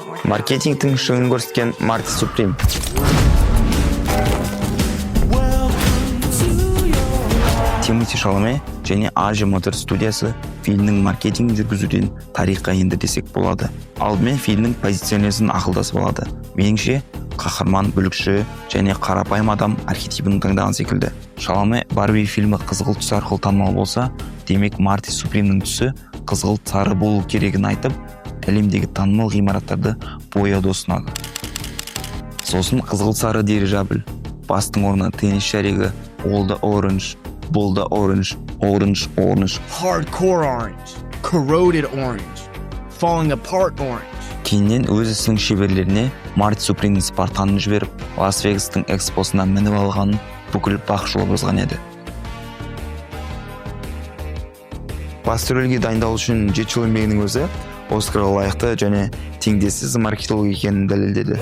Маркетингтің шыңын көрсеткен Марти Суприм. Тимоти Шаламе және Аржи Мотор студиясы фильмнің маркетинг жүргізуден тарихқа енді десек болады. Алдымен фильмнің позиционерін ақылдасып алады. Меніңше, қаһарман, бүлікші және қарапайым адам архетипін таңдаған секілді. Шаламе Барби фильмі қызғылт түс арқылы танымал болса, демек Марти Супримнің түсі қызғылт сары болу керегін айтып, әлемдегі танымал ғимараттарды бояуды ұсынады. Сосын қызғылт сары дирижабль, бастың орнына теннис шаригі, all the orange, bull the orange, orange, orange. Hardcore orange, corroded orange, falling apart orange. Кейіннен өз ісінің шеберлеріне Марти Супримнің Спартанын жіберіп, Лас-Вегастың экспосына мініп алғанын бүкіл бақ шолып жазған еді. Басты рөлге дайындалу үшін 7 жыл еңбегінің өзі Оскарға лайықты және теңдессіз маркетолог екенін дәлелдеді.